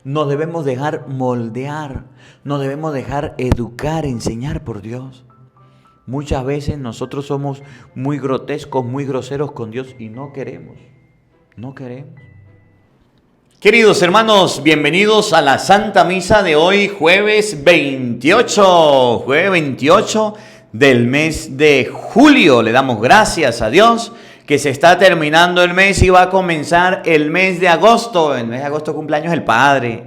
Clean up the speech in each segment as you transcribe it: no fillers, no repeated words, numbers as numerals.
Nos debemos dejar moldear, nos debemos dejar educar, enseñar por Dios. Muchas veces nosotros somos muy grotescos, muy groseros con Dios y no queremos. Queridos hermanos, bienvenidos a la Santa Misa de hoy, jueves 28 del mes de julio. Le damos gracias a Dios que se está terminando el mes y va a comenzar el mes de agosto. El mes de agosto cumpleaños el Padre.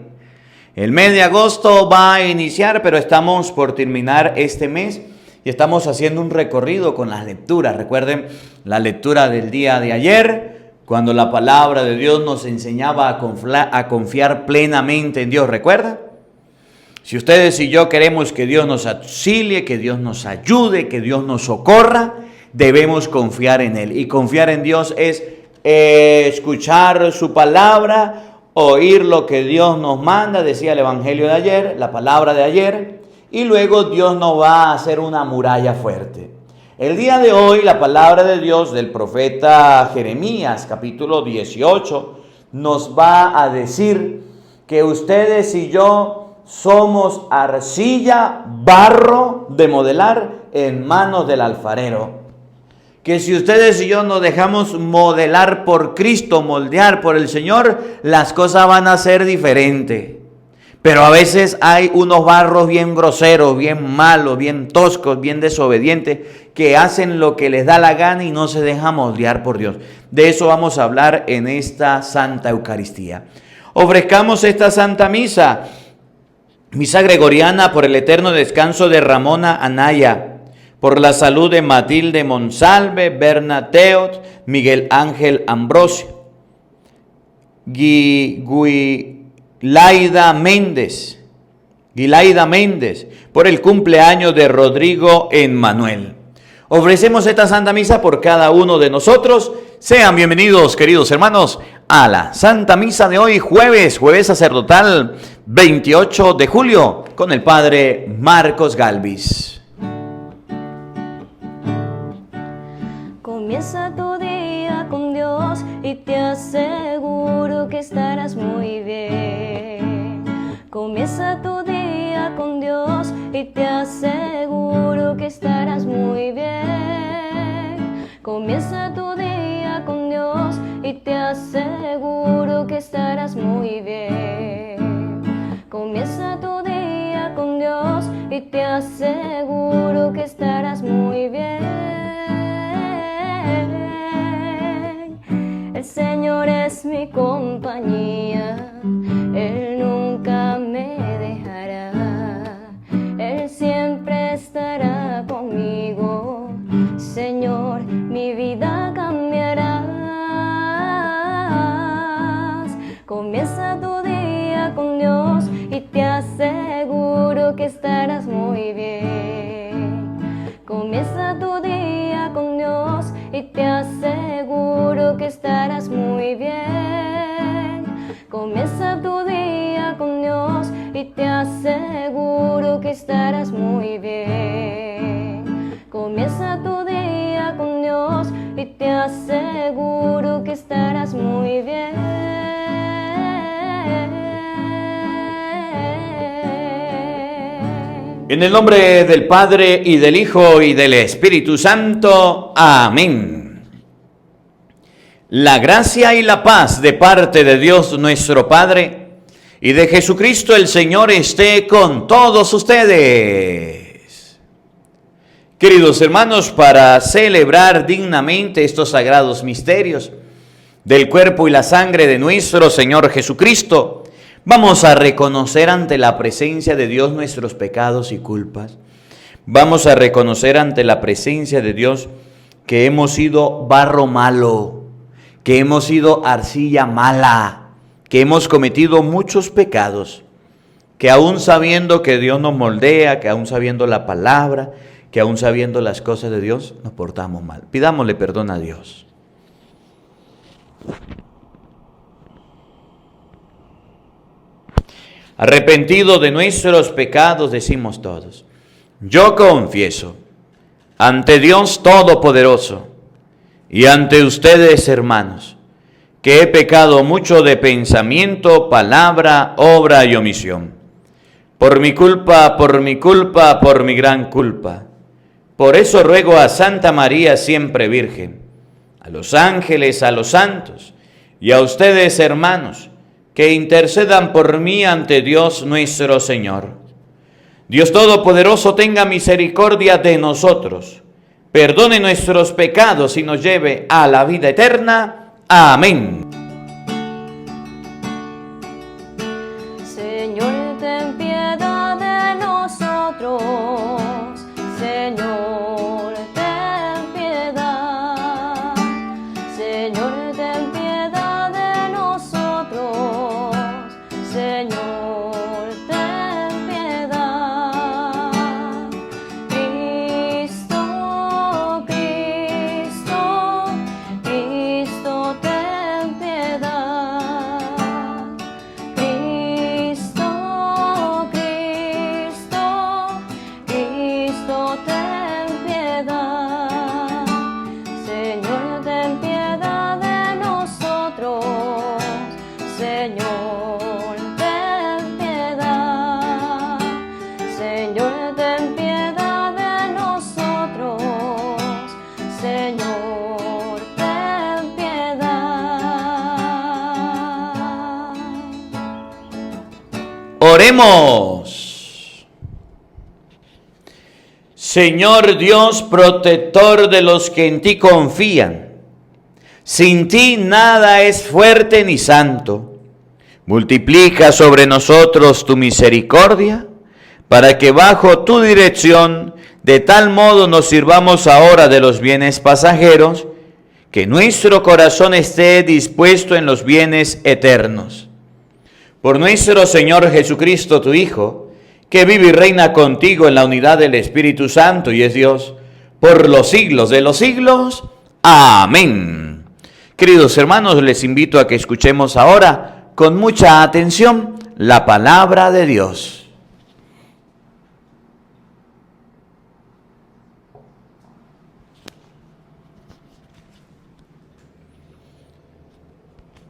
El mes de agosto va a iniciar, pero estamos por terminar este mes y estamos haciendo un recorrido con las lecturas. Recuerden la lectura del día de ayer, cuando la palabra de Dios nos enseñaba a confiar plenamente en Dios. ¿Recuerda? Si ustedes y yo queremos que Dios nos auxilie, que Dios nos ayude, que Dios nos socorra, debemos confiar en Él. Y confiar en Dios es escuchar su palabra, oír lo que Dios nos manda, decía el Evangelio de ayer, la palabra de ayer, y luego Dios nos va a hacer una muralla fuerte. El día de hoy la palabra de Dios del profeta Jeremías, capítulo 18, nos va a decir que ustedes y yo somos arcilla, barro de modelar en manos del alfarero. Que si ustedes y yo nos dejamos modelar por Cristo, moldear por el Señor, las cosas van a ser diferentes. Pero a veces hay unos barros bien groseros, bien malos, bien toscos, bien desobedientes, que hacen lo que les da la gana y no se dejan moldear por Dios. De eso vamos a hablar en esta Santa Eucaristía. Ofrezcamos esta Santa Misa, misa gregoriana por el eterno descanso de Ramona Anaya, por la salud de Matilde Monsalve, Bernateot, Miguel Ángel Ambrosio, Gilaida Méndez, por el cumpleaños de Rodrigo Emmanuel. Ofrecemos esta Santa Misa por cada uno de nosotros. Sean bienvenidos, queridos hermanos, a la Santa Misa de hoy, jueves sacerdotal 28 de julio, con el Padre Marcos Galvis. Comienza tu día con Dios y te aseguro que estarás muy bien. Comienza tu día con Dios y te aseguro que estarás muy bien. Comienza tu día con Dios y te aseguro que estarás muy bien. Comienza tu día con Dios y te aseguro que estarás muy bien. El Señor es mi compañía, Él nunca me dejará, Él siempre estará conmigo. Señor, mi vida cambiarás. Comienza tu día con Dios y te aseguro que estarás muy bien. Comienza tu día con Dios y te aseguro que estarás muy bien. Comienza tu día con Dios y te aseguro que estarás muy bien. Comienza tu día con Dios y te aseguro que estarás muy bien. En el nombre del Padre, y del Hijo, y del Espíritu Santo. Amén. La gracia y la paz de parte de Dios nuestro Padre y de Jesucristo el Señor esté con todos ustedes. Queridos hermanos, para celebrar dignamente estos sagrados misterios del cuerpo y la sangre de nuestro Señor Jesucristo, vamos a reconocer ante la presencia de Dios nuestros pecados y culpas. Vamos a reconocer ante la presencia de Dios que hemos sido barro malo, que hemos sido arcilla mala, que hemos cometido muchos pecados, que aún sabiendo que Dios nos moldea, que aún sabiendo la palabra, que aún sabiendo las cosas de Dios, nos portamos mal. Pidámosle perdón a Dios. Arrepentido de nuestros pecados, decimos todos: yo confieso ante Dios Todopoderoso y ante ustedes, hermanos, que he pecado mucho de pensamiento, palabra, obra y omisión. Por mi culpa, por mi culpa, por mi gran culpa. Por eso ruego a Santa María siempre Virgen, a los ángeles, a los santos y a ustedes, hermanos, que intercedan por mí ante Dios nuestro Señor. Dios Todopoderoso tenga misericordia de nosotros, perdone nuestros pecados y nos lleve a la vida eterna. Amén. Señor, ten piedad de nosotros. Señor, ten piedad. Señor, ten piedad de nosotros. Señor, ten piedad. Cristo, Cristo, Cristo, ten piedad. Cristo, Cristo, Cristo, ten piedad. Señor, ten piedad de nosotros. Señor, ten piedad. Señor, ten piedad de nosotros. Señor, ten piedad. Oremos. Señor Dios, protector de los que en ti confían, sin ti nada es fuerte ni santo. Multiplica sobre nosotros tu misericordia, para que bajo tu dirección de tal modo nos sirvamos ahora de los bienes pasajeros, que nuestro corazón esté dispuesto en los bienes eternos. Por nuestro Señor Jesucristo, tu Hijo, que vive y reina contigo en la unidad del Espíritu Santo y es Dios, por los siglos de los siglos. Amén. Queridos hermanos, les invito a que escuchemos ahora con mucha atención la palabra de Dios.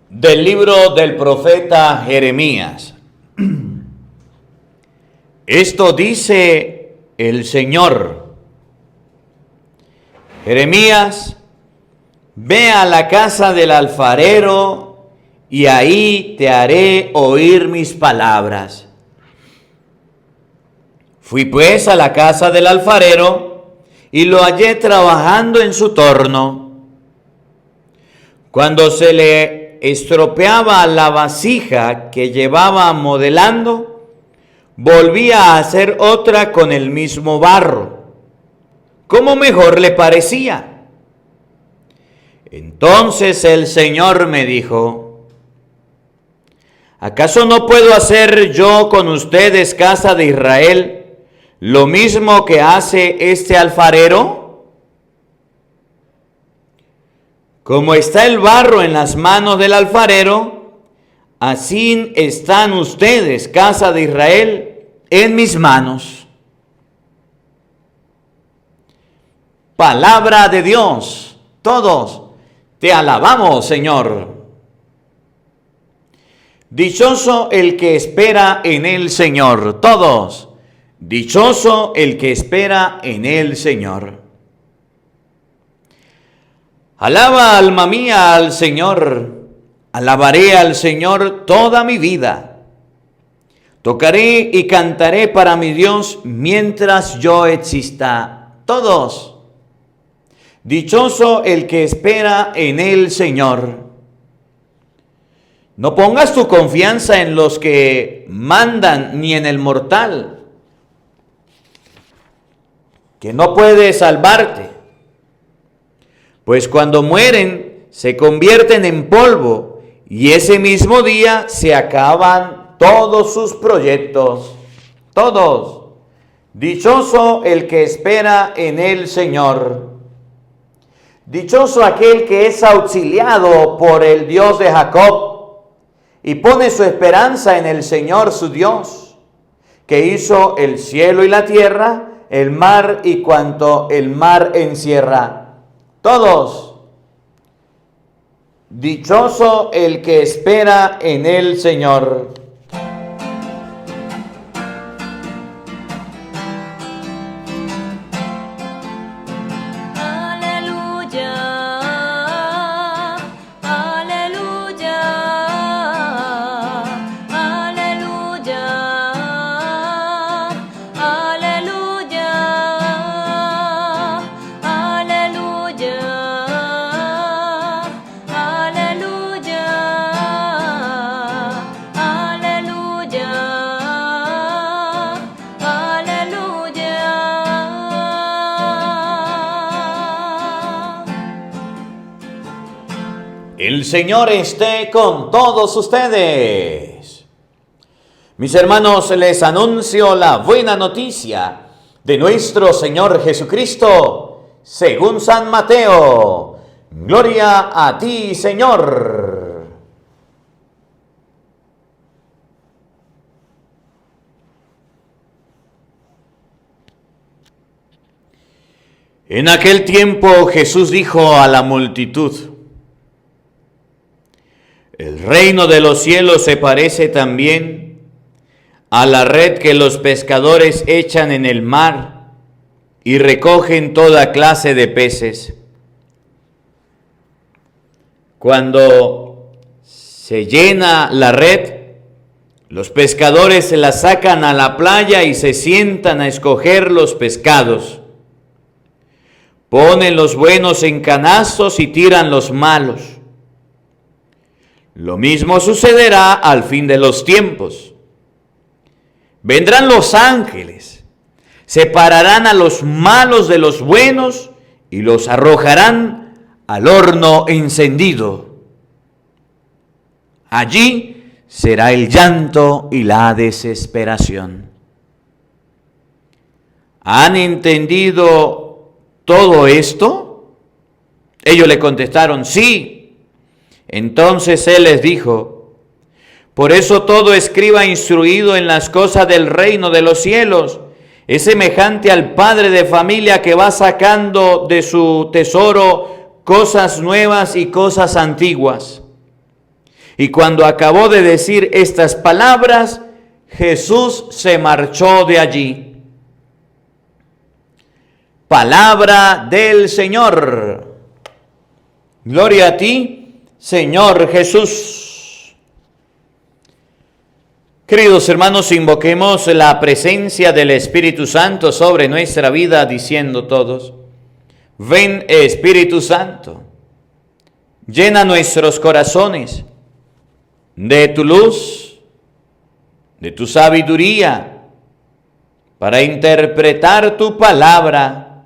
Del libro del profeta Jeremías. Esto dice el Señor: Jeremías, ve a la casa del alfarero y ahí te haré oír mis palabras. Fui pues a la casa del alfarero y lo hallé trabajando en su torno. Cuando se le estropeaba la vasija que llevaba modelando, volvía a hacer otra con el mismo barro, como mejor le parecía. Entonces el Señor me dijo: ¿acaso no puedo hacer yo con ustedes, casa de Israel, lo mismo que hace este alfarero? Como está el barro en las manos del alfarero, así están ustedes, casa de Israel, en mis manos. Palabra de Dios. Todos te alabamos, Señor. Dichoso el que espera en el Señor. Todos. Dichoso el que espera en el Señor. Alaba, alma mía, al Señor. Alabaré al Señor toda mi vida. Tocaré y cantaré para mi Dios mientras yo exista. Todos. Dichoso el que espera en el Señor. No pongas tu confianza en los que mandan ni en el mortal, que no puede salvarte. Pues cuando mueren se convierten en polvo, y ese mismo día se acaban todos sus proyectos. Todos. Dichoso el que espera en el Señor. Dichoso aquel que es auxiliado por el Dios de Jacob y pone su esperanza en el Señor su Dios, que hizo el cielo y la tierra, el mar y cuanto el mar encierra. Todos. Dichoso el que espera en el Señor. El Señor esté con todos ustedes. Mis hermanos, les anuncio la buena noticia de nuestro Señor Jesucristo, según San Mateo. Gloria a ti, Señor. En aquel tiempo Jesús dijo a la multitud: el reino de los cielos se parece también a la red que los pescadores echan en el mar y recogen toda clase de peces. Cuando se llena la red, los pescadores se la sacan a la playa y se sientan a escoger los pescados. Ponen los buenos en canastos y tiran los malos. Lo mismo sucederá al fin de los tiempos. Vendrán los ángeles, separarán a los malos de los buenos y los arrojarán al horno encendido. Allí será el llanto y la desesperación. ¿Han entendido todo esto? Ellos le contestaron: sí. Entonces él les dijo: por eso todo escriba instruido en las cosas del reino de los cielos es semejante al padre de familia que va sacando de su tesoro cosas nuevas y cosas antiguas. Y cuando acabó de decir estas palabras, Jesús se marchó de allí. Palabra del Señor. Gloria a ti, Señor Jesús. Queridos hermanos, invoquemos la presencia del Espíritu Santo sobre nuestra vida, diciendo todos: ven, Espíritu Santo, llena nuestros corazones de tu luz, de tu sabiduría, para interpretar tu palabra,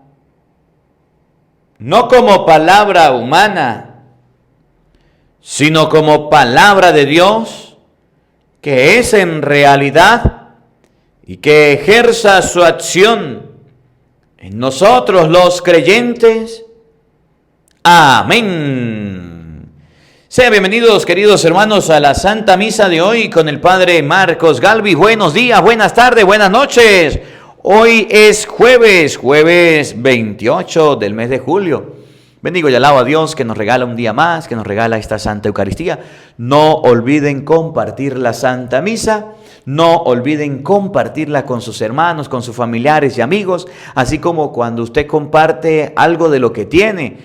no como palabra humana, sino como palabra de Dios, que es en realidad, y que ejerza su acción en nosotros los creyentes. Amén. Sean bienvenidos, queridos hermanos, a la Santa Misa de hoy con el Padre Marcos Galvis. Buenos días, buenas tardes, buenas noches. Hoy es jueves 28 del mes de julio. Bendigo y alabo a Dios que nos regala un día más, que nos regala esta Santa Eucaristía. No olviden compartir la Santa Misa, no olviden compartirla con sus hermanos, con sus familiares y amigos, así como cuando usted comparte algo de lo que tiene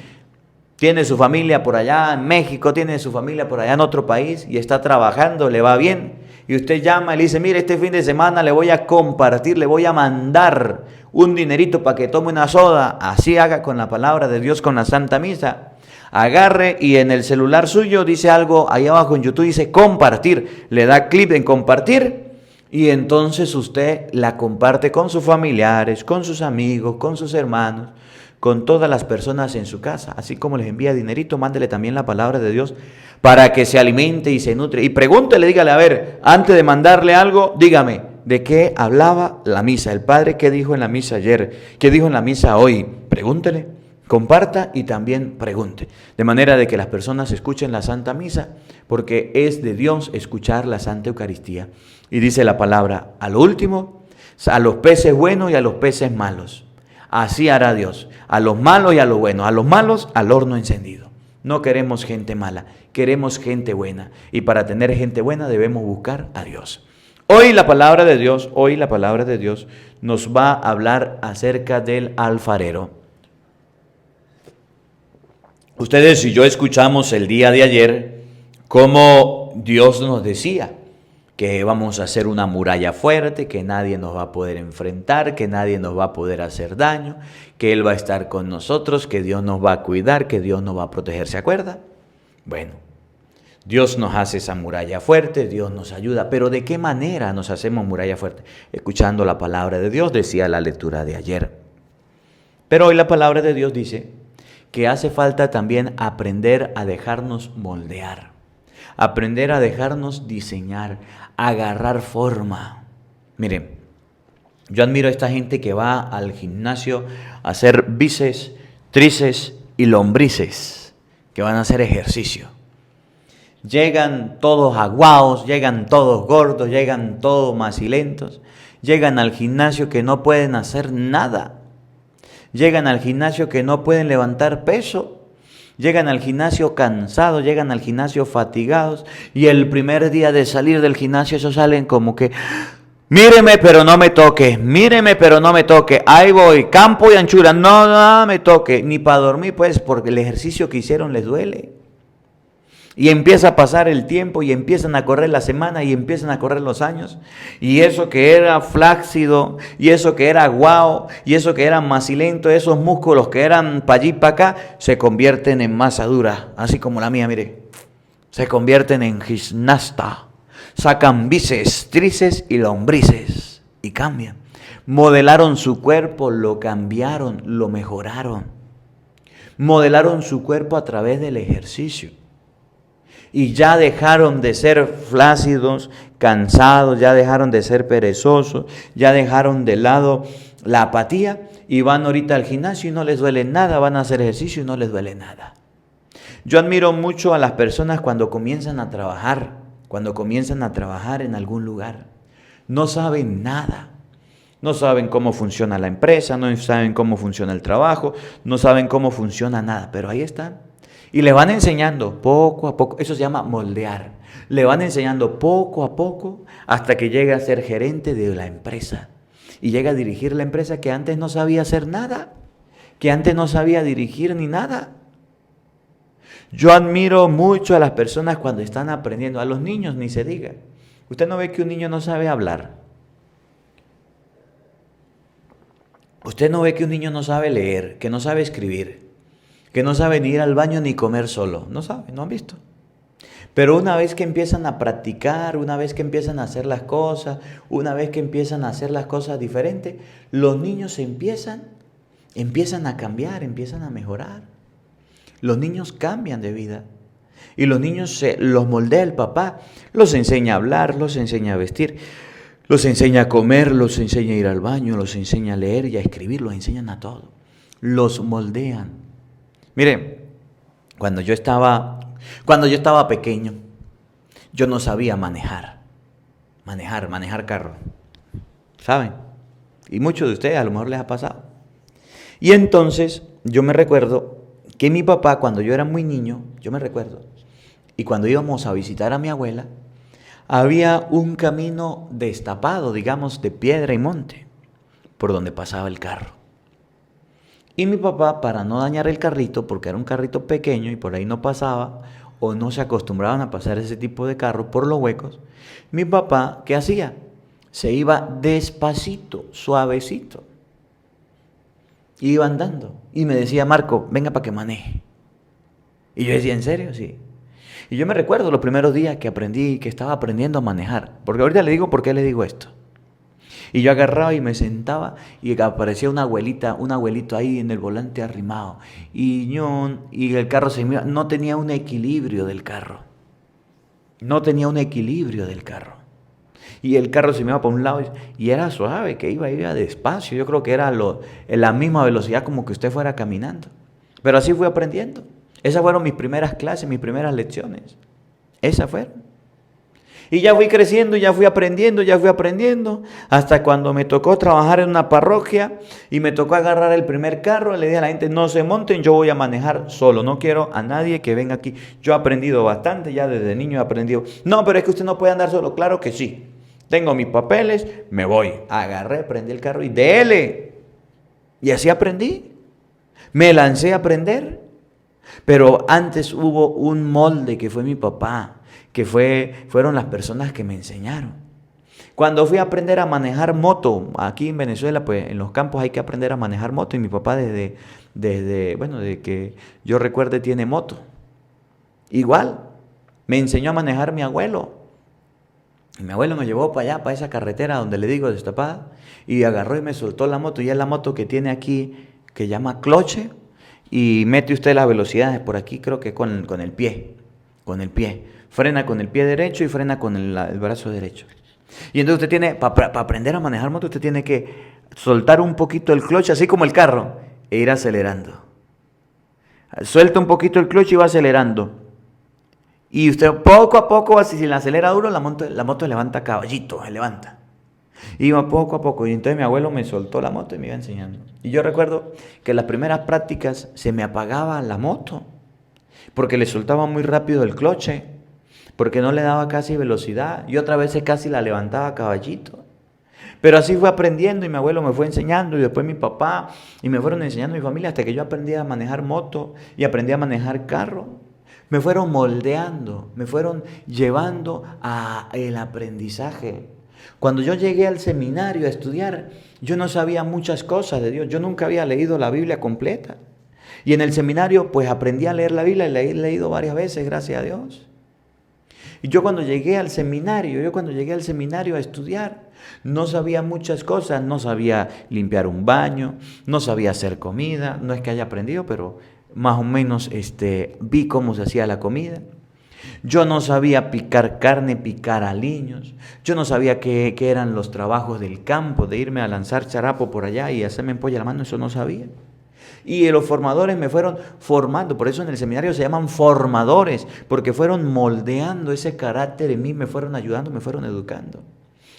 su familia por allá en México, tiene su familia por allá en otro país y está trabajando, le va bien, y usted llama y le dice: mire, este fin de semana le voy a compartir, le voy a mandar un dinerito para que tome una soda. Así haga con la palabra de Dios, con la Santa Misa. Agarre y en el celular suyo dice algo, ahí abajo en YouTube dice compartir, le da clic en compartir y entonces usted la comparte con sus familiares, con sus amigos, con sus hermanos, con todas las personas en su casa. Así como les envía dinerito, mándele también la palabra de Dios para que se alimente y se nutre. Y pregúntele, dígale: a ver, antes de mandarle algo, dígame, ¿de qué hablaba la misa? El Padre, ¿qué dijo en la misa ayer? ¿Qué dijo en la misa hoy? Pregúntele, comparta y también pregunte. De manera de que las personas escuchen la Santa Misa, porque es de Dios escuchar la Santa Eucaristía. Y dice la palabra: a lo último, a los peces buenos y a los peces malos. Así hará Dios, a los malos y a los buenos, a los malos al horno encendido. No queremos gente mala, queremos gente buena. Y para tener gente buena debemos buscar a Dios. Hoy la palabra de Dios nos va a hablar acerca del alfarero. Ustedes y yo escuchamos el día de ayer cómo Dios nos decía que vamos a hacer una muralla fuerte, que nadie nos va a poder enfrentar, que nadie nos va a poder hacer daño, que Él va a estar con nosotros, que Dios nos va a cuidar, que Dios nos va a proteger. ¿Se acuerda? Bueno, Dios nos hace esa muralla fuerte, Dios nos ayuda, pero ¿de qué manera nos hacemos muralla fuerte? Escuchando la palabra de Dios, decía la lectura de ayer. Pero hoy la palabra de Dios dice que hace falta también aprender a dejarnos moldear, aprender a dejarnos diseñar, agarrar forma. Miren, yo admiro a esta gente que va al gimnasio a hacer bíceps, tríceps y lombrices, que van a hacer ejercicio. Llegan todos aguados, llegan todos gordos, llegan todos macilentos, llegan al gimnasio que no pueden hacer nada. Llegan al gimnasio que no pueden levantar peso, llegan al gimnasio cansados, llegan al gimnasio fatigados y el primer día de salir del gimnasio ellos salen como que, míreme pero no me toque, míreme pero no me toque, ahí voy, campo y anchura, no me toque, ni para dormir pues porque el ejercicio que hicieron les duele. Y empieza a pasar el tiempo y empiezan a correr la semana y empiezan a correr los años. Y eso que era flácido, y eso que era guau, y eso que era macilento, esos músculos que eran para allí y para acá, se convierten en masa dura. Así como la mía, mire. Se convierten en gimnasta. Sacan bíceps, tríceps y lombrices. Y cambian. Modelaron su cuerpo, lo cambiaron, lo mejoraron. Modelaron su cuerpo a través del ejercicio. Y ya dejaron de ser flácidos, cansados, ya dejaron de ser perezosos, ya dejaron de lado la apatía y van ahorita al gimnasio y no les duele nada, van a hacer ejercicio y no les duele nada. Yo admiro mucho a las personas cuando comienzan a trabajar en algún lugar. No saben nada. No saben cómo funciona la empresa, no saben cómo funciona el trabajo, no saben cómo funciona nada, pero ahí están. Y le van enseñando poco a poco, eso se llama moldear. Le van enseñando poco a poco hasta que llega a ser gerente de la empresa. Y llega a dirigir la empresa que antes no sabía hacer nada, que antes no sabía dirigir ni nada. Yo admiro mucho a las personas cuando están aprendiendo, a los niños ni se diga. Usted no ve que un niño no sabe hablar. Usted no ve que un niño no sabe leer, que no sabe escribir, que no saben ir al baño ni comer solo. No saben, no han visto. Pero una vez que empiezan a practicar, una vez que empiezan a hacer las cosas, una vez que empiezan a hacer las cosas diferentes, los niños empiezan a cambiar, empiezan a mejorar. Los niños cambian de vida. Y los niños los moldea el papá, los enseña a hablar, los enseña a vestir, los enseña a comer, los enseña a ir al baño, los enseña a leer y a escribir, los enseñan a todo. Los moldean. Miren, cuando yo estaba pequeño, yo no sabía manejar carro, ¿saben? Y muchos de ustedes a lo mejor les ha pasado. Y entonces yo me recuerdo que mi papá, cuando yo era muy niño, y cuando íbamos a visitar a mi abuela, había un camino destapado, digamos, de piedra y monte, por donde pasaba el carro. Y mi papá, para no dañar el carrito, porque era un carrito pequeño y por ahí no pasaba, o no se acostumbraban a pasar ese tipo de carro por los huecos, mi papá, ¿qué hacía? Se iba despacito, suavecito. Iba andando y me decía, Marco, venga para que maneje. Y yo decía, ¿en serio? Sí. Y yo me recuerdo los primeros días que estaba aprendiendo a manejar, porque ahorita le digo por qué le digo esto. Y yo agarraba y me sentaba y aparecía un abuelito ahí en el volante arrimado. Y el carro se me iba, no tenía un equilibrio del carro. Y el carro se me iba para un lado y era suave, que iba despacio. Yo creo que era en la misma velocidad como que usted fuera caminando. Pero así fui aprendiendo. Esas fueron mis primeras clases, mis primeras lecciones. Esas fueron. Y ya fui creciendo, ya fui aprendiendo, hasta cuando me tocó trabajar en una parroquia y me tocó agarrar el primer carro. Le dije a la gente, no se monten, yo voy a manejar solo, no quiero a nadie que venga aquí. Yo he aprendido bastante, ya desde niño he aprendido. No, pero es que usted no puede andar solo. Claro que sí, tengo mis papeles, me voy. Agarré, prendí el carro y dele. Y así aprendí, me lancé a aprender. Pero antes hubo un molde que fue mi papá, que fueron las personas que me enseñaron. Cuando fui a aprender a manejar moto, aquí en Venezuela, pues en los campos hay que aprender a manejar moto, y mi papá desde que yo recuerde tiene moto. Igual, me enseñó a manejar mi abuelo. Y mi abuelo me llevó para allá, para esa carretera donde le digo destapada, y agarró y me soltó la moto, y es la moto que tiene aquí, que llama cloche, y mete usted las velocidades por aquí, creo que con el pie. Frena con el pie derecho y frena con el brazo derecho. Y entonces usted tiene, para aprender a manejar moto, usted tiene que soltar un poquito el clutch, así como el carro, e ir acelerando. Suelta un poquito el clutch y va acelerando. Y usted poco a poco, así si la acelera duro, la moto levanta caballito, se levanta. Iba poco a poco, y entonces mi abuelo me soltó la moto y me iba enseñando. Y yo recuerdo que en las primeras prácticas se me apagaba la moto, porque le soltaba muy rápido el cloche, porque no le daba casi velocidad, y otras veces casi la levantaba a caballito. Pero así fue aprendiendo, y mi abuelo me fue enseñando, y después mi papá, y me fueron enseñando mi familia, hasta que yo aprendí a manejar moto y aprendí a manejar carro. Me fueron moldeando, me fueron llevando a el aprendizaje. Cuando yo llegué al seminario a estudiar, yo no sabía muchas cosas de Dios, yo nunca había leído la Biblia completa. Y en el seminario pues aprendí a leer la Biblia, y la he leído varias veces, gracias a Dios. Y yo cuando llegué al seminario a estudiar, no sabía muchas cosas, no sabía limpiar un baño, no sabía hacer comida, no es que haya aprendido, pero más o menos vi cómo se hacía la comida. Yo no sabía picar carne, picar aliños. Yo no sabía qué eran los trabajos del campo, de irme a lanzar charapo por allá y hacerme empolla la mano, eso no sabía. Y los formadores me fueron formando, por eso en el seminario se llaman formadores, porque fueron moldeando ese carácter en mí, me fueron ayudando, me fueron educando.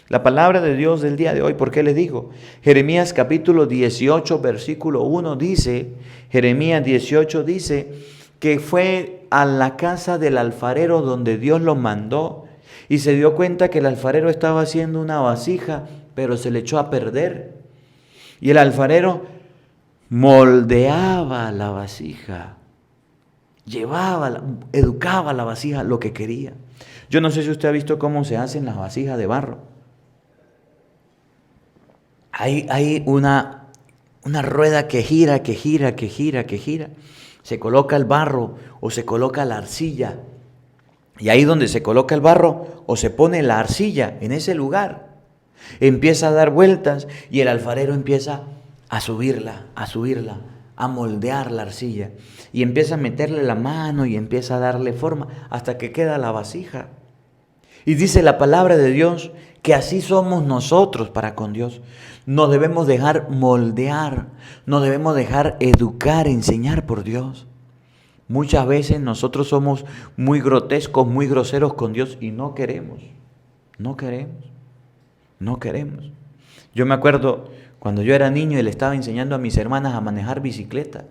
La palabra de Dios del día de hoy, ¿por qué les digo? Jeremías capítulo 18, versículo 1 dice, Jeremías 18 dice que fue a la casa del alfarero donde Dios lo mandó, y se dio cuenta que el alfarero estaba haciendo una vasija, pero se le echó a perder. Y el alfarero moldeaba la vasija, educaba la vasija lo que quería. Yo no sé si usted ha visto cómo se hacen las vasijas de barro. Hay una rueda que gira. Se coloca el barro o se coloca la arcilla. Y ahí donde se coloca el barro o se pone la arcilla, en ese lugar, empieza a dar vueltas y el alfarero empieza a subirla, a moldear la arcilla. Y empieza a meterle la mano y empieza a darle forma hasta que queda la vasija. Y dice la palabra de Dios que así somos nosotros para con Dios. Nos debemos dejar moldear, nos debemos dejar educar, enseñar por Dios. Muchas veces nosotros somos muy grotescos, muy groseros con Dios y no queremos. Yo me acuerdo cuando yo era niño y le estaba enseñando a mis hermanas a manejar bicicleta.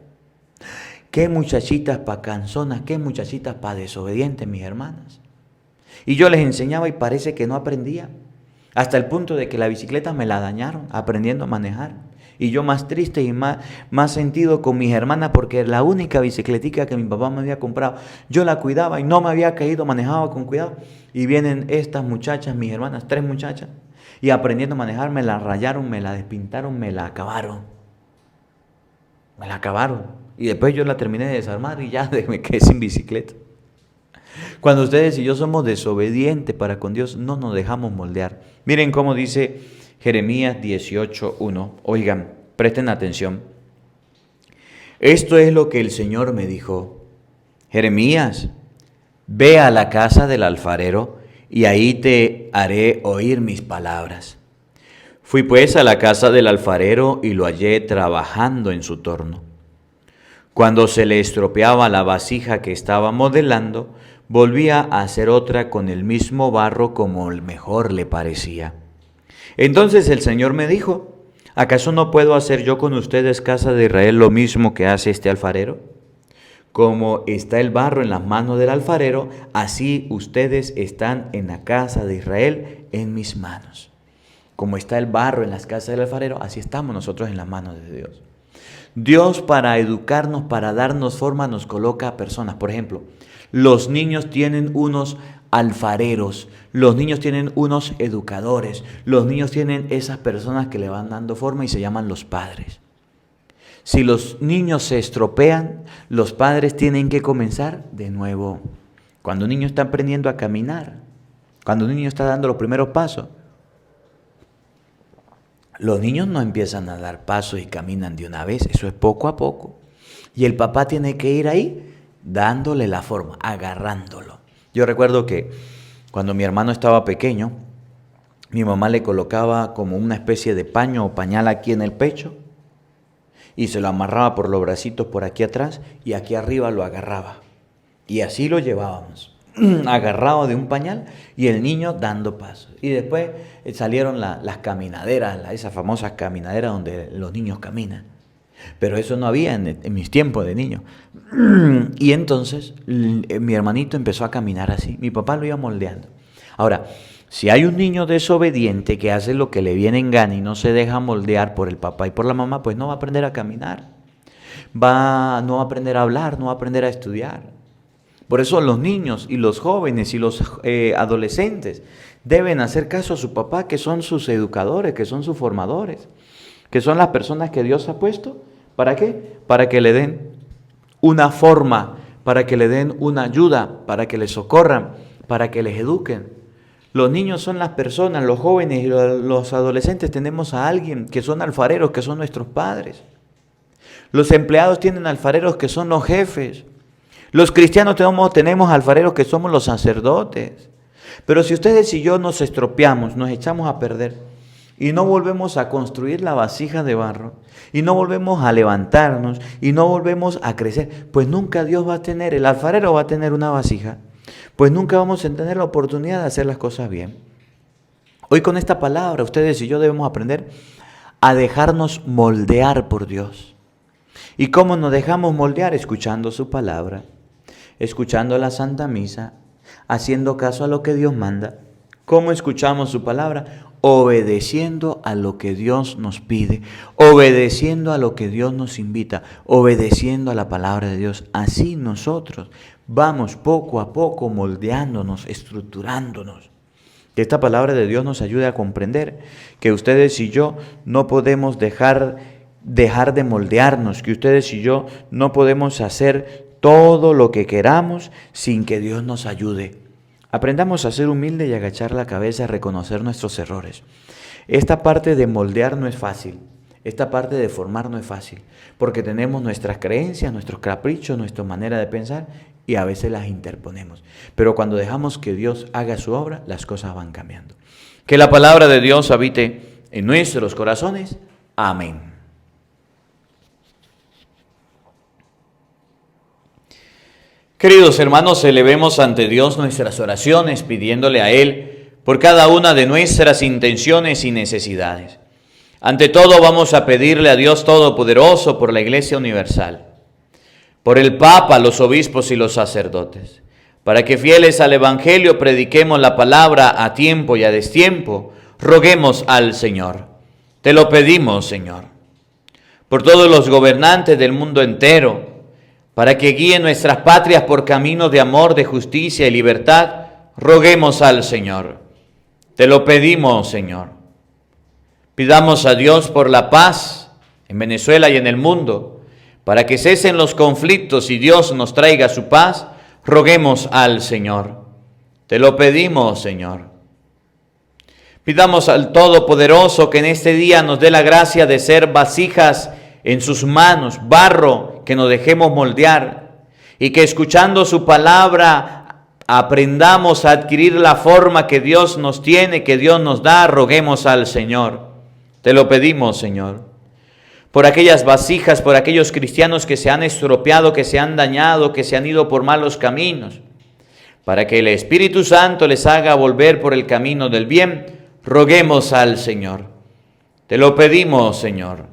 Qué muchachitas pa' canzonas, qué muchachitas pa' desobedientes, mis hermanas. Y yo les enseñaba y parece que no aprendía. Hasta el punto de que la bicicleta me la dañaron aprendiendo a manejar. Y yo más triste y más sentido con mis hermanas porque la única bicicletica que mi papá me había comprado, yo la cuidaba y no me había caído, manejaba con cuidado. Y vienen estas muchachas, mis hermanas, 3 muchachas, y aprendiendo a manejar me la rayaron, me la despintaron, me la acabaron. Y después yo la terminé de desarmar y ya me quedé sin bicicleta. Cuando ustedes y yo somos desobedientes para con Dios, no nos dejamos moldear. Miren cómo dice Jeremías 18:1. Oigan, presten atención. Esto es lo que el Señor me dijo. Jeremías, ve a la casa del alfarero y ahí te haré oír mis palabras. Fui pues a la casa del alfarero y lo hallé trabajando en su torno. Cuando se le estropeaba la vasija que estaba modelando, volvía a hacer otra con el mismo barro como mejor le parecía. Entonces el Señor me dijo: ¿acaso no puedo hacer yo con ustedes, casa de Israel, lo mismo que hace este alfarero? Como está el barro en las manos del alfarero, así ustedes están en la casa de Israel en mis manos. Como está el barro en las casas del alfarero, así estamos nosotros en las manos de Dios. Dios, para educarnos, para darnos forma, nos coloca a personas. Por ejemplo, los niños tienen unos alfareros, los niños tienen unos educadores, los niños tienen esas personas que le van dando forma y se llaman los padres. Si los niños se estropean, los padres tienen que comenzar de nuevo. Cuando un niño está aprendiendo a caminar, cuando un niño está dando los primeros pasos, los niños no empiezan a dar pasos y caminan de una vez, eso es poco a poco. Y el papá tiene que ir ahí dándole la forma, agarrándolo. Yo recuerdo que cuando mi hermano estaba pequeño, mi mamá le colocaba como una especie de paño o pañal aquí en el pecho y se lo amarraba por los bracitos por aquí atrás y aquí arriba lo agarraba. Y así lo llevábamos, agarrado de un pañal y el niño dando pasos. Y después salieron las caminaderas, esas famosas caminaderas donde los niños caminan. Pero eso no había en mis tiempos de niño. Y entonces mi hermanito empezó a caminar así. Mi papá lo iba moldeando. Ahora, si hay un niño desobediente que hace lo que le viene en gana y no se deja moldear por el papá y por la mamá, pues no va a aprender a caminar. No va a aprender a hablar, no va a aprender a estudiar. Por eso los niños y los jóvenes y los adolescentes deben hacer caso a su papá, que son sus educadores, que son sus formadores, que son las personas que Dios ha puesto. ¿Para qué? Para que le den una forma, para que le den una ayuda, para que les socorran, para que les eduquen. Los niños son las personas, los jóvenes y los adolescentes tenemos a alguien que son alfareros, que son nuestros padres. Los empleados tienen alfareros que son los jefes. Los cristianos tenemos alfareros que somos los sacerdotes. Pero si ustedes y yo nos estropeamos, nos echamos a perder y no volvemos a construir la vasija de barro y no volvemos a levantarnos y no volvemos a crecer, pues nunca Dios va a tener, el alfarero va a tener una vasija, pues nunca vamos a tener la oportunidad de hacer las cosas bien. Hoy con esta palabra ustedes y yo debemos aprender a dejarnos moldear por Dios. ¿Y cómo nos dejamos moldear? Escuchando su palabra, escuchando la Santa Misa, haciendo caso a lo que Dios manda. ¿Cómo escuchamos su palabra? Obedeciendo a lo que Dios nos pide, obedeciendo a lo que Dios nos invita, obedeciendo a la palabra de Dios. Así nosotros vamos poco a poco moldeándonos, estructurándonos. Que esta palabra de Dios nos ayude a comprender que ustedes y yo no podemos dejar de moldearnos, que ustedes y yo no podemos hacer todo lo que queramos sin que Dios nos ayude. Aprendamos a ser humildes y agachar la cabeza, a reconocer nuestros errores. Esta parte de moldear no es fácil, esta parte de formar no es fácil, porque tenemos nuestras creencias, nuestros caprichos, nuestra manera de pensar y a veces las interponemos. Pero cuando dejamos que Dios haga su obra, las cosas van cambiando. Que la palabra de Dios habite en nuestros corazones. Amén. Queridos hermanos, elevemos ante Dios nuestras oraciones pidiéndole a Él por cada una de nuestras intenciones y necesidades. Ante todo vamos a pedirle a Dios Todopoderoso por la Iglesia Universal, por el Papa, los obispos y los sacerdotes, para que fieles al Evangelio prediquemos la palabra a tiempo y a destiempo. Roguemos al Señor. Te lo pedimos, Señor. Por todos los gobernantes del mundo entero, para que guíen nuestras patrias por caminos de amor, de justicia y libertad, roguemos al Señor. Te lo pedimos, Señor. Pidamos a Dios por la paz en Venezuela y en el mundo, para que cesen los conflictos y Dios nos traiga su paz, roguemos al Señor. Te lo pedimos, Señor. Pidamos al Todopoderoso que en este día nos dé la gracia de ser vasijas en sus manos, barro que nos dejemos moldear, y que escuchando su palabra aprendamos a adquirir la forma que Dios nos tiene, que Dios nos da. Roguemos al Señor. Te lo pedimos, Señor. Por aquellas vasijas, por aquellos cristianos que se han estropeado, que se han dañado, que se han ido por malos caminos, para que el Espíritu Santo les haga volver por el camino del bien, roguemos al Señor. Te lo pedimos, Señor.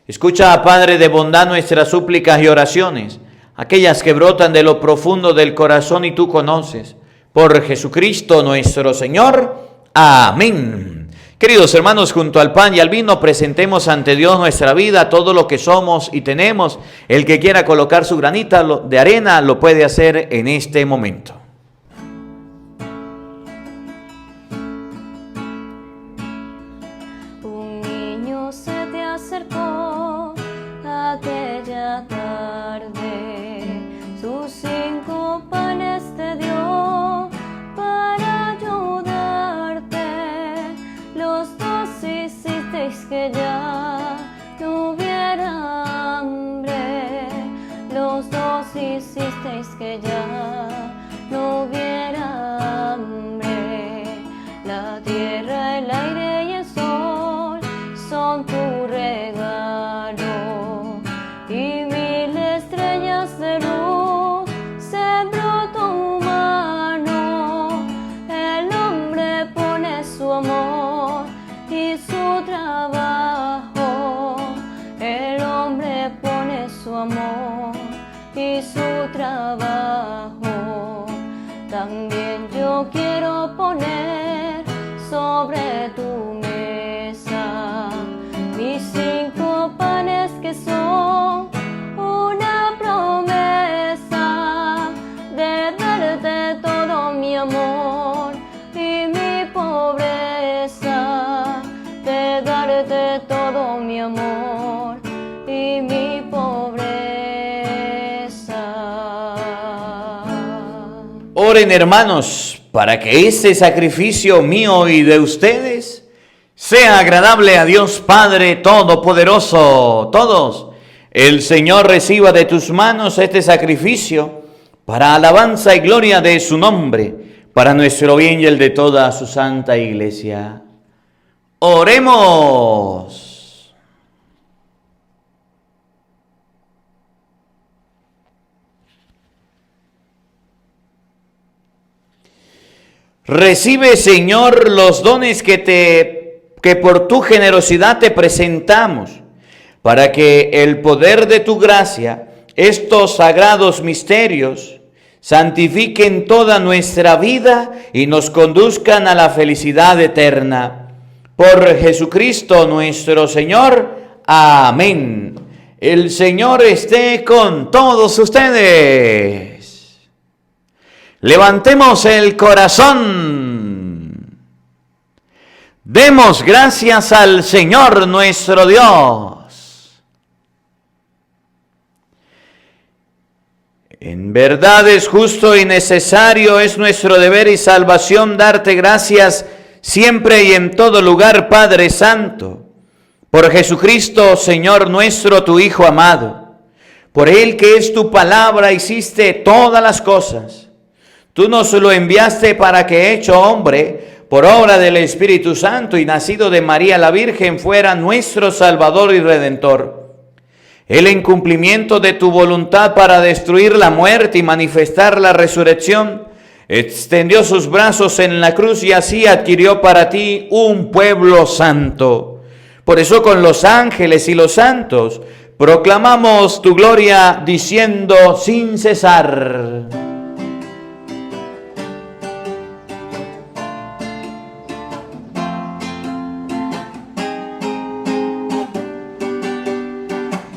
Escucha, Padre de bondad, nuestras súplicas y oraciones, aquellas que brotan de lo profundo del corazón y tú conoces. Por Jesucristo nuestro Señor. Amén. Queridos hermanos, junto al pan y al vino presentemos ante Dios nuestra vida, todo lo que somos y tenemos. El que quiera colocar su granita de arena lo puede hacer en este momento. Un niño se te acercó aquella tarde, sus 5 panes te dio para ayudarte. Los 2 hicisteis que ya no hubiera hambre. Los 2 hicisteis que ya no hubiera hambre. La tierra, el aire y el sol son tu regalo, y 1000 estrellas de luz sembró tu mano. El hombre pone su amor y su trabajo. El hombre pone su amor y su trabajo. También yo quiero poner sobre tu mesa mis 5 panes que son una promesa de darte todo mi amor y mi pobreza, de darte todo mi amor y mi pobreza. Oren, hermanos, para que este sacrificio mío y de ustedes sea agradable a Dios Padre Todopoderoso. Todos, el Señor reciba de tus manos este sacrificio para alabanza y gloria de su nombre, para nuestro bien y el de toda su santa iglesia. Oremos. Recibe, Señor, los dones que por tu generosidad te presentamos, para que el poder de tu gracia, estos sagrados misterios, santifiquen toda nuestra vida y nos conduzcan a la felicidad eterna. Por Jesucristo nuestro Señor. Amén. El Señor esté con todos ustedes. Levantemos el corazón. Demos gracias al Señor nuestro Dios. En verdad es justo y necesario, es nuestro deber y salvación darte gracias siempre y en todo lugar, Padre Santo, por Jesucristo, Señor nuestro, tu Hijo amado. Por Él, que es tu palabra, hiciste todas las cosas. Tú nos lo enviaste para que, hecho hombre, por obra del Espíritu Santo y nacido de María la Virgen, fuera nuestro Salvador y Redentor. Él, en cumplimiento de tu voluntad para destruir la muerte y manifestar la resurrección, extendió sus brazos en la cruz y así adquirió para ti un pueblo santo. Por eso con los ángeles y los santos proclamamos tu gloria diciendo sin cesar: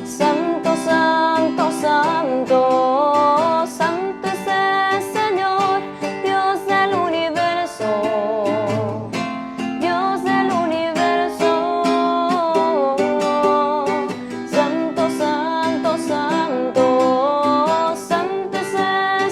Santo, santo, santo, santo es el Señor, Dios del universo, Dios del universo. Santo, santo, santo, santo es el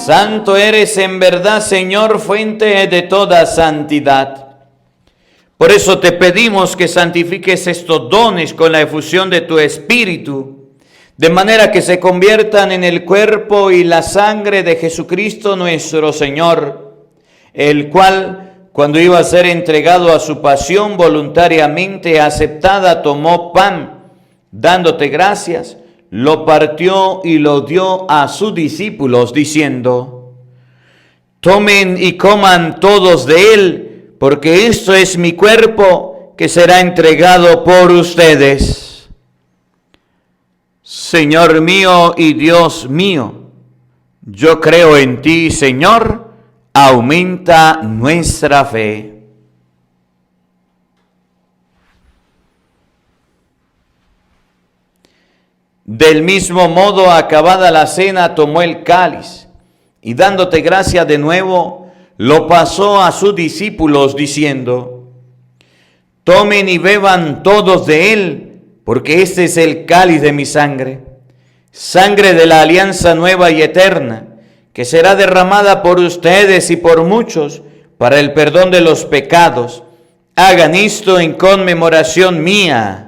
Santo eres en verdad, Señor, fuente de toda santidad. Por eso te pedimos que santifiques estos dones con la efusión de tu Espíritu, de manera que se conviertan en el cuerpo y la sangre de Jesucristo nuestro Señor, el cual, cuando iba a ser entregado a su pasión voluntariamente aceptada, tomó pan, dándote gracias, lo partió y lo dio a sus discípulos, diciendo: tomen y coman todos de él, porque esto es mi cuerpo que será entregado por ustedes. Señor mío y Dios mío, yo creo en ti, Señor, aumenta nuestra fe. Del mismo modo, acabada la cena, tomó el cáliz y dándote gracias de nuevo, lo pasó a sus discípulos diciendo: tomen y beban todos de él, porque este es el cáliz de mi sangre, sangre de la alianza nueva y eterna, que será derramada por ustedes y por muchos para el perdón de los pecados. Hagan esto en conmemoración mía.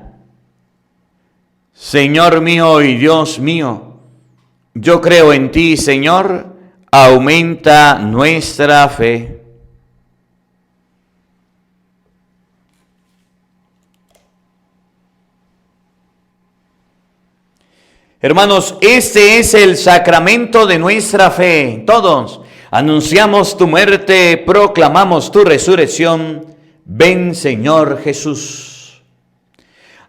Señor mío y Dios mío, yo creo en ti, Señor, aumenta nuestra fe. Hermanos, este es el sacramento de nuestra fe. Todos anunciamos tu muerte, proclamamos tu resurrección. Ven, Señor Jesús.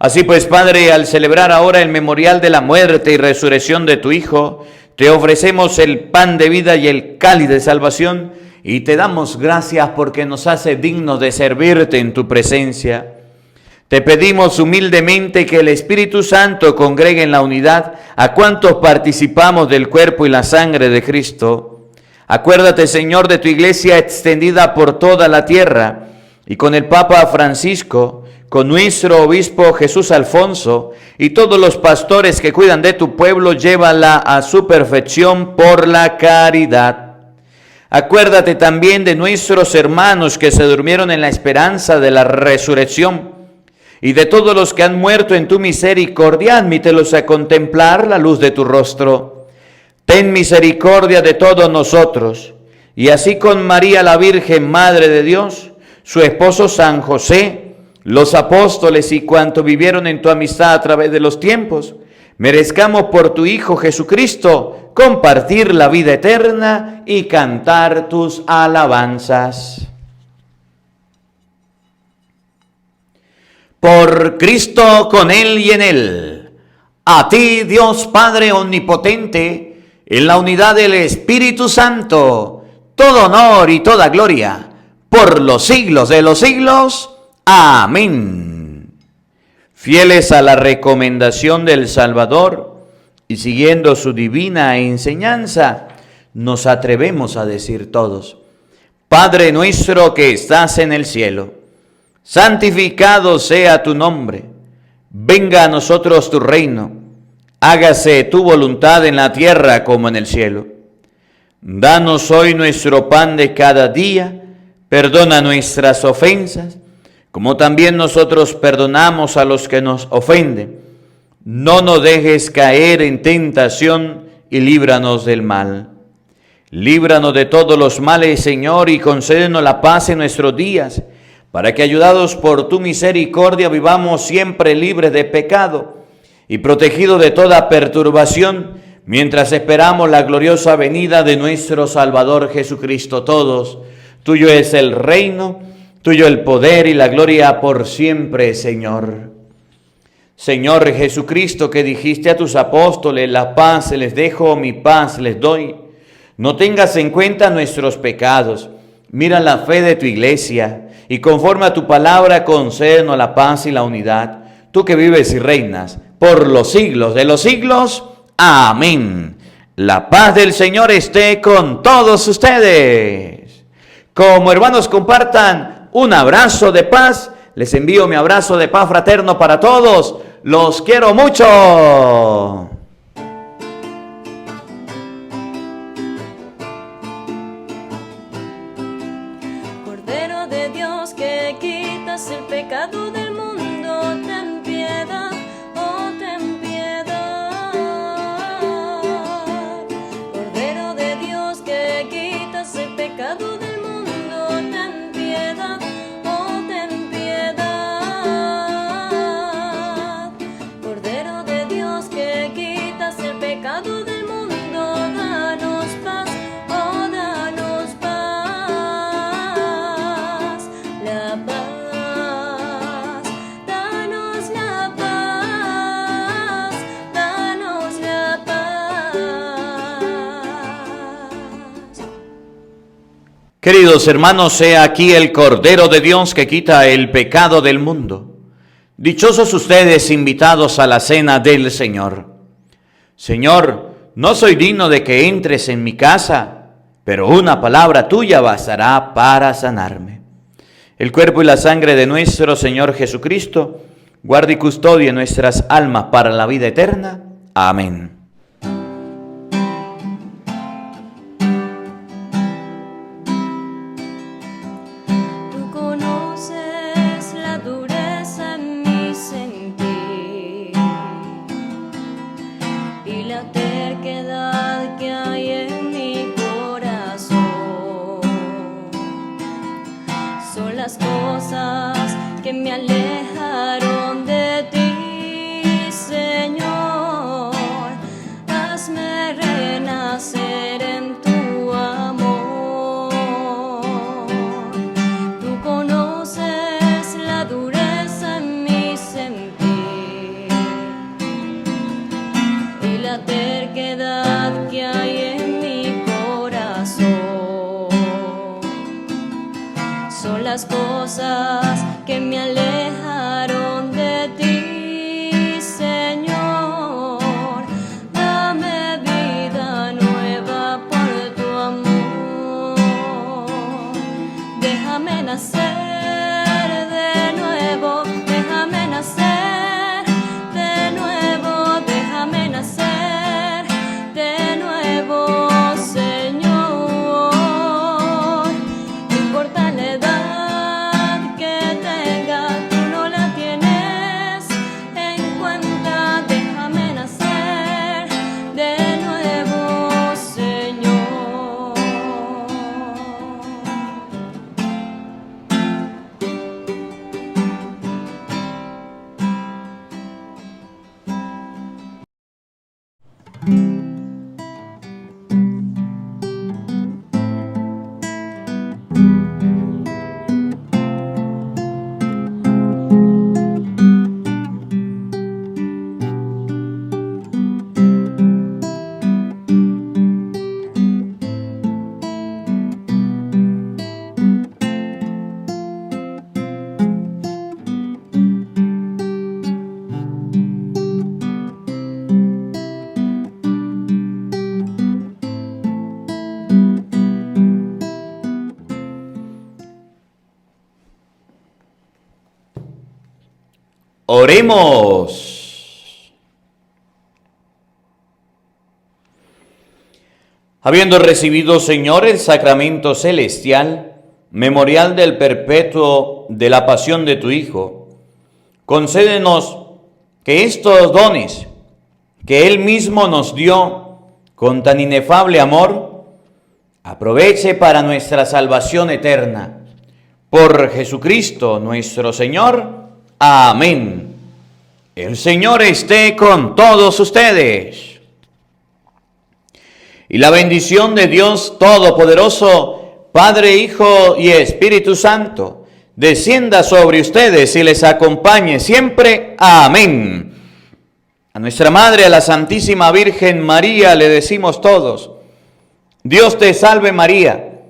Así pues, Padre, al celebrar ahora el memorial de la muerte y resurrección de tu Hijo, te ofrecemos el pan de vida y el cáliz de salvación y te damos gracias porque nos hace dignos de servirte en tu presencia. Te pedimos humildemente que el Espíritu Santo congregue en la unidad a cuantos participamos del cuerpo y la sangre de Cristo. Acuérdate, Señor, de tu iglesia extendida por toda la tierra y con el Papa Francisco, con nuestro obispo Jesús Alfonso y todos los pastores que cuidan de tu pueblo, llévala a su perfección por la caridad. Acuérdate también de nuestros hermanos que se durmieron en la esperanza de la resurrección y de todos los que han muerto en tu misericordia, admítelos a contemplar la luz de tu rostro. Ten misericordia de todos nosotros, y así con María la Virgen, Madre de Dios, su esposo San José, los apóstoles y cuantos vivieron en tu amistad a través de los tiempos, merezcamos por tu Hijo Jesucristo compartir la vida eterna y cantar tus alabanzas. Por Cristo, con Él y en Él, a ti, Dios Padre omnipotente, en la unidad del Espíritu Santo, todo honor y toda gloria, por los siglos de los siglos. Amén. Fieles a la recomendación del Salvador y siguiendo su divina enseñanza, nos atrevemos a decir todos: Padre nuestro que estás en el cielo, santificado sea tu nombre. Venga a nosotros tu reino. Hágase tu voluntad en la tierra como en el cielo. Danos hoy nuestro pan de cada día. Perdona nuestras ofensas, como también nosotros perdonamos a los que nos ofenden. No nos dejes caer en tentación y líbranos del mal. Líbranos de todos los males, Señor, y concédenos la paz en nuestros días, para que, ayudados por tu misericordia, vivamos siempre libres de pecado y protegidos de toda perturbación, mientras esperamos la gloriosa venida de nuestro Salvador Jesucristo. Todos, tuyo es el reino, tuyo el poder y la gloria por siempre, Señor. Señor Jesucristo, que dijiste a tus apóstoles: la paz les dejo, mi paz les doy. No tengas en cuenta nuestros pecados, mira la fe de tu iglesia, y conforme a tu palabra concédenos la paz y la unidad. Tú que vives y reinas por los siglos de los siglos. Amén. La paz del Señor esté con todos ustedes. Como hermanos compartan un abrazo de paz, les envío mi abrazo de paz fraterno para todos. Los quiero mucho. Cordero de Dios que quitas el pecado del mundo, ten piedad, oh ten piedad. Cordero de Dios que quitas el pecado del mundo, ten piedad, oh ten piedad. Cordero de Dios que quitas el pecado del mundo, danos paz, oh danos paz, la paz, danos la paz, danos la paz. Queridos hermanos, he aquí el Cordero de Dios que quita el pecado del mundo. Dichosos ustedes invitados a la cena del Señor. Señor, no soy digno de que entres en mi casa, pero una palabra tuya bastará para sanarme. El cuerpo y la sangre de nuestro Señor Jesucristo guarde y custodie nuestras almas para la vida eterna. Amén. Tú conoces la dureza en mi sentir y la terquedad que hay en mi corazón. Son las cosas que me alejaron de ti, Señor. Hazme renacer en tu amor. Tú conoces la dureza en mi sentir y la terquedad que hay en mi corazón. Son las cosas que me alejaron de ti, Señor. Dame vida nueva por tu amor. Déjame nacer de nuevo, déjame nacer de nuevo, déjame nacer de nuevo, Señor. No importa la edad que tenga, tú no la tienes en cuenta. Déjame nacer de nuevo, Señor. Oremos. Habiendo recibido, Señor, el sacramento celestial, memorial del perpetuo de la pasión de tu Hijo, concédenos que estos dones que Él mismo nos dio con tan inefable amor, aproveche para nuestra salvación eterna. Por Jesucristo nuestro Señor. Amén. El Señor esté con todos ustedes. Y la bendición de Dios Todopoderoso, Padre, Hijo y Espíritu Santo, descienda sobre ustedes y les acompañe siempre. Amén. A nuestra Madre, a la Santísima Virgen María, le decimos todos: Dios te salve María,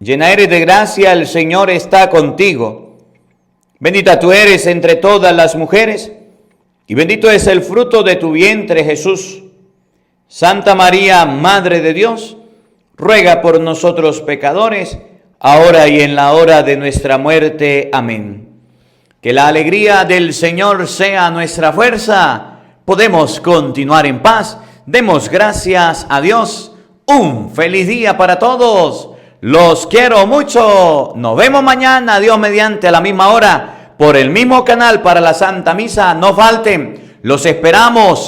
llena eres de gracia, el Señor está contigo. Bendita tú eres entre todas las mujeres, y bendito es el fruto de tu vientre, Jesús. Santa María, Madre de Dios, ruega por nosotros pecadores, ahora y en la hora de nuestra muerte. Amén. Que la alegría del Señor sea nuestra fuerza. Podemos continuar en paz. Demos gracias a Dios. Un feliz día para todos. Los quiero mucho. Nos vemos mañana, Dios mediante, a la misma hora, por el mismo canal para la Santa Misa. No falten. Los esperamos.